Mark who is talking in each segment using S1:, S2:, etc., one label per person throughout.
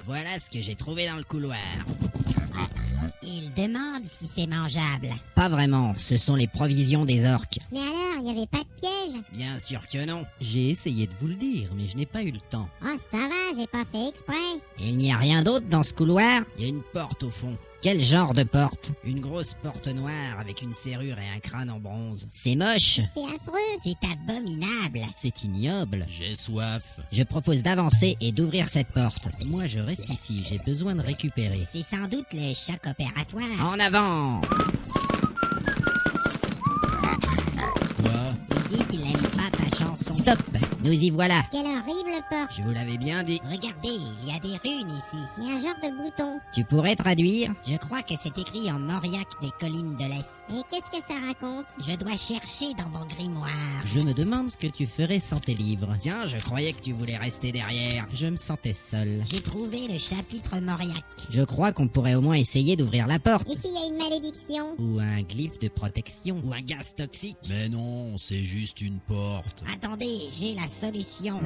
S1: voilà ce que j'ai trouvé dans le couloir.
S2: Il demande si c'est mangeable.
S1: Pas vraiment, ce sont les provisions des orques.
S2: Mais alors, il n'y avait pas de piège?
S1: Bien sûr que non.
S3: J'ai essayé de vous le dire, mais je n'ai pas eu le temps.
S2: Oh, ça va, j'ai pas fait exprès.
S1: Il n'y a rien d'autre dans ce couloir? Il y a une porte au fond. Quel genre de porte? Une grosse porte noire avec une serrure et un crâne en bronze. C'est moche.
S2: C'est affreux. C'est abominable.
S3: C'est ignoble.
S4: J'ai soif.
S1: Je propose d'avancer et d'ouvrir cette porte.
S3: Moi, je reste ici, j'ai besoin de récupérer.
S2: C'est sans doute le choc opératoire.
S1: En avant!
S4: Quoi?
S2: Il dit qu'il n'aime pas ta chanson.
S1: Stop! Nous y voilà.
S2: Quelle horrible porte.
S1: Je vous l'avais bien dit.
S2: Regardez, il y a des runes ici. Il y a un genre de bouton.
S1: Tu pourrais traduire?
S2: Je crois que c'est écrit en Auriac des collines de l'Est. Et qu'est-ce que ça raconte? Je dois chercher dans mon grimoire.
S3: Je me demande ce que tu ferais sans tes livres.
S1: Tiens, je croyais que tu voulais rester derrière.
S3: Je me sentais seul.
S2: J'ai trouvé le chapitre Mauriac.
S1: Je crois qu'on pourrait au moins essayer d'ouvrir la porte.
S2: Et s'il y a une malédiction?
S3: Ou un glyphe de protection.
S1: Ou un gaz toxique.
S4: Mais non, c'est juste une porte.
S2: Attendez, j'ai la solution.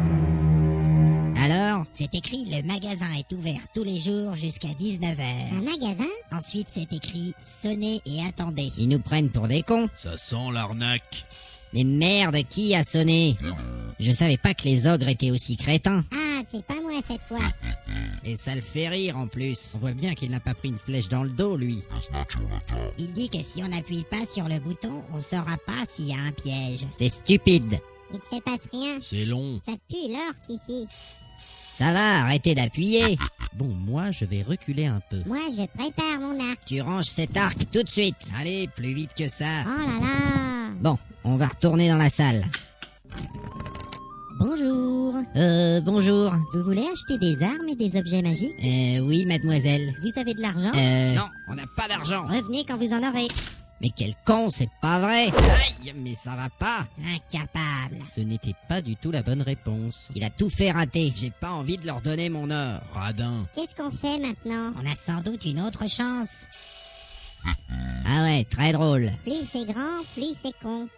S1: Alors?
S2: C'est écrit le magasin est ouvert tous les jours jusqu'à 19h. Un magasin? Ensuite c'est écrit sonnez et attendez.
S1: Ils nous prennent pour des cons.
S4: Ça sent l'arnaque.
S1: Mais merde, qui a sonné? Je savais pas que les ogres étaient aussi crétins.
S2: Ah, c'est pas moi cette fois.
S1: Et ça le fait rire en plus.
S3: On voit bien qu'il n'a pas pris une flèche dans le dos, lui.
S2: Il dit que si on n'appuie pas sur le bouton, on saura pas s'il y a un piège.
S1: C'est stupide.
S2: Il ne se passe rien.
S4: C'est long.
S2: Ça pue l'orque ici.
S1: Ça va, arrêtez d'appuyer.
S3: Bon, moi, je vais reculer un peu.
S2: Moi, je prépare mon arc.
S1: Tu ranges cet arc tout de suite. Allez, plus vite que ça.
S2: Oh là là.
S1: Bon, on va retourner dans la salle.
S2: Bonjour.
S1: Bonjour.
S2: Vous voulez acheter des armes et des objets magiques?
S1: Oui, mademoiselle.
S2: Vous avez de l'argent?
S1: Non, on n'a pas d'argent.
S2: Revenez quand vous en aurez.
S1: Mais quel con, c'est pas vrai. Aïe, mais ça va pas.
S2: Incapable.
S3: Ce n'était pas du tout la bonne réponse.
S1: Il a tout fait rater. J'ai pas envie de leur donner mon or.
S4: Radin.
S2: Qu'est-ce qu'on fait maintenant? On a sans doute une autre chance.
S1: Ah ouais, très drôle.
S2: Plus c'est grand, plus c'est con.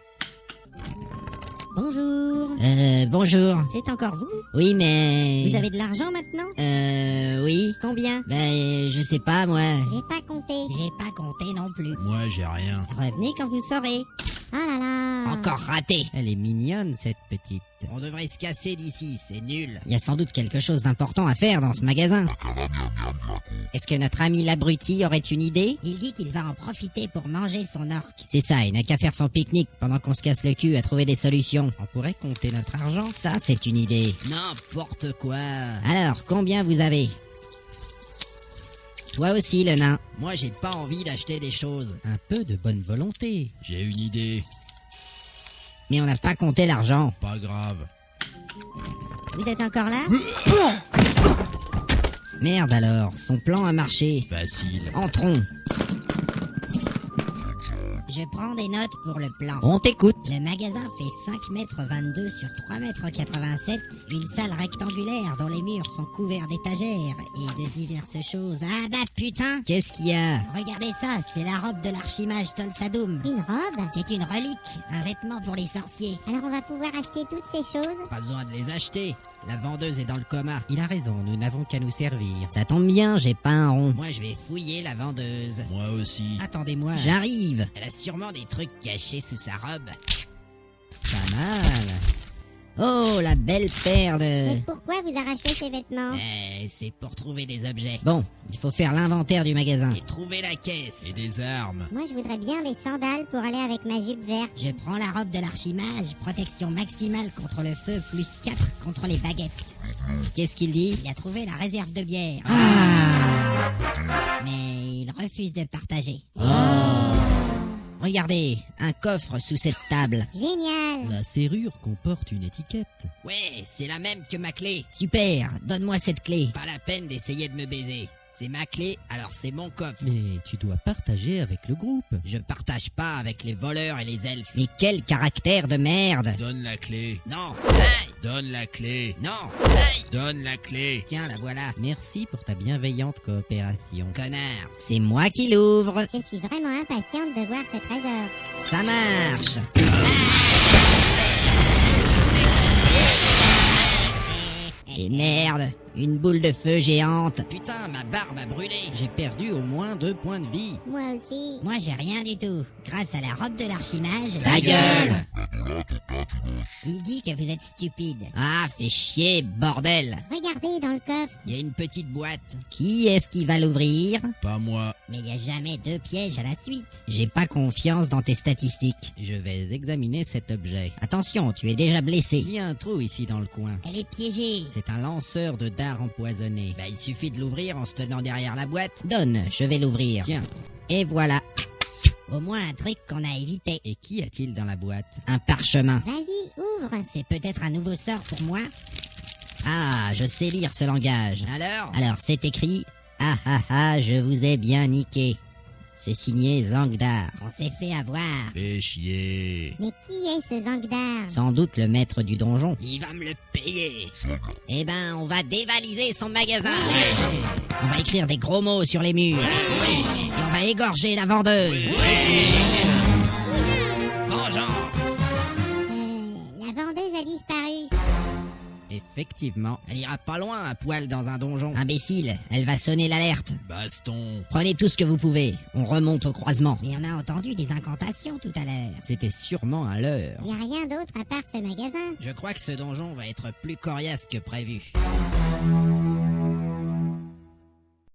S2: Bonjour.
S1: Bonjour.
S2: C'est encore vous?
S1: Oui, mais...
S2: Vous avez de l'argent maintenant?
S1: Oui.
S2: Combien?
S1: Ben, je sais pas, moi.
S2: J'ai pas compté. J'ai pas compté non plus.
S4: Moi, j'ai rien.
S2: Revenez quand vous saurez. Oh là là.
S1: Encore raté.
S3: Elle est mignonne, cette petite.
S1: On devrait se casser d'ici, c'est nul. Il y a sans doute quelque chose d'important à faire dans ce magasin. Est-ce que notre ami l'abruti aurait une idée?
S2: Il dit qu'il va en profiter pour manger son orque.
S1: C'est ça, il n'a qu'à faire son pique-nique pendant qu'on se casse le cul à trouver des solutions.
S3: On pourrait compter notre argent.
S1: Ça, c'est une idée.
S4: N'importe quoi.
S1: Alors, combien vous avez? Toi aussi, le nain.
S4: Moi, j'ai pas envie d'acheter des choses.
S3: Un peu de bonne volonté.
S4: J'ai une idée.
S1: Mais on n'a pas compté l'argent.
S4: Pas grave.
S2: Vous êtes encore là?
S1: Merde alors, son plan a marché.
S4: Facile.
S1: Entrons.
S2: Je prends des notes pour le plan.
S1: On t'écoute.
S2: Le magasin fait 5 mètres 22 sur 3 mètres 87, une salle rectangulaire dont les murs sont couverts d'étagères et de diverses choses. Ah bah putain!
S1: Qu'est-ce qu'il y a?
S2: Regardez ça, c'est la robe de l'archimage Tolsadoum. Une robe? C'est une relique, un vêtement pour les sorciers. Alors on va pouvoir acheter toutes ces choses?
S4: Pas besoin de les acheter. La vendeuse est dans le coma.
S3: Il a raison, nous n'avons qu'à nous servir.
S1: Ça tombe bien, j'ai pas un rond.
S4: Moi, je vais fouiller la vendeuse. Moi aussi.
S3: Attendez-moi.
S1: J'arrive.
S4: Elle a sûrement des trucs cachés sous sa robe.
S3: Pas mal.
S1: Oh, la belle paire
S2: Mais
S1: de...
S2: pourquoi vous arrachez ces vêtements?
S4: C'est pour trouver des objets.
S1: Bon, il faut faire l'inventaire du magasin.
S4: Et trouver la caisse. Et des armes.
S2: Moi je voudrais bien des sandales pour aller avec ma jupe verte. Je prends la robe de l'archimage, protection maximale contre le feu, plus 4 contre les baguettes.
S1: Qu'est-ce qu'il dit?
S2: Il a trouvé la réserve de bière. Mais il refuse de partager.
S1: Regardez, un coffre sous cette table.
S2: Génial!
S3: La serrure comporte une étiquette.
S4: Ouais, c'est la même que ma clé.
S1: Super, donne-moi cette clé.
S4: Pas la peine d'essayer de me baiser. C'est ma clé, alors c'est mon coffre.
S3: Mais tu dois partager avec le groupe.
S4: Je partage pas avec les voleurs et les elfes.
S1: Mais quel caractère de merde!
S4: Donne la clé. Non. Hey. Donne la clé. Non. Hey. Donne la clé. Tiens, la voilà.
S3: Merci pour ta bienveillante coopération.
S4: Connard.
S1: C'est moi qui l'ouvre.
S2: Je suis vraiment impatiente de voir ce trésor.
S1: Ça marche. Et merde, Une boule de feu géante. Putain, ma barbe a brûlé. J'ai perdu au moins 2 points de vie.
S2: Moi aussi. Moi, j'ai rien du tout. Grâce à la robe de l'archimage...
S1: Ta gueule!
S2: Il dit que vous êtes stupide.
S1: Ah, fais chier, bordel.
S2: Regardez dans le coffre.
S1: Il y a une petite boîte. Qui est-ce qui va l'ouvrir?
S4: Pas moi.
S2: Mais il n'y a jamais 2 pièges à la suite.
S1: J'ai pas confiance dans tes statistiques.
S3: Je vais examiner cet objet.
S1: Attention, tu es déjà blessé.
S3: Il y a un trou ici dans le coin.
S2: Elle est piégée.
S3: C'est un lanceur de dards empoisonné.
S1: Bah, il suffit de l'ouvrir en se tenant derrière la boîte. Donne, je vais l'ouvrir.
S3: Tiens,
S1: Et voilà,
S2: Au moins un truc qu'on a évité.
S3: et qu'y a-t-il dans la boîte?
S1: un parchemin.
S2: Vas-y, ouvre. C'est peut-être un nouveau sort pour moi.
S1: Ah, je sais lire ce langage. Alors, c'est écrit « Ah ah ah, je vous ai bien niqué ». C'est signé Zangdar.
S2: On s'est fait avoir.
S4: Fais chier.
S2: Mais qui est ce Zangdar?
S1: Sans doute le maître du donjon.
S4: Il va me le payer.
S1: Eh ben, on va dévaliser son magasin. On va écrire des gros mots sur les murs. Et on va égorger la vendeuse.
S4: Vengeance.
S2: La vendeuse a disparu.
S3: Effectivement.
S1: Elle ira pas loin à poil dans un donjon. Imbécile, elle va sonner l'alerte.
S4: Baston.
S1: Prenez tout ce que vous pouvez. On remonte au croisement.
S2: Mais on a entendu des incantations tout à l'heure.
S3: C'était sûrement un leurre.
S2: Il n'y a rien d'autre à part ce magasin.
S1: Je crois que ce donjon va être plus coriace que prévu.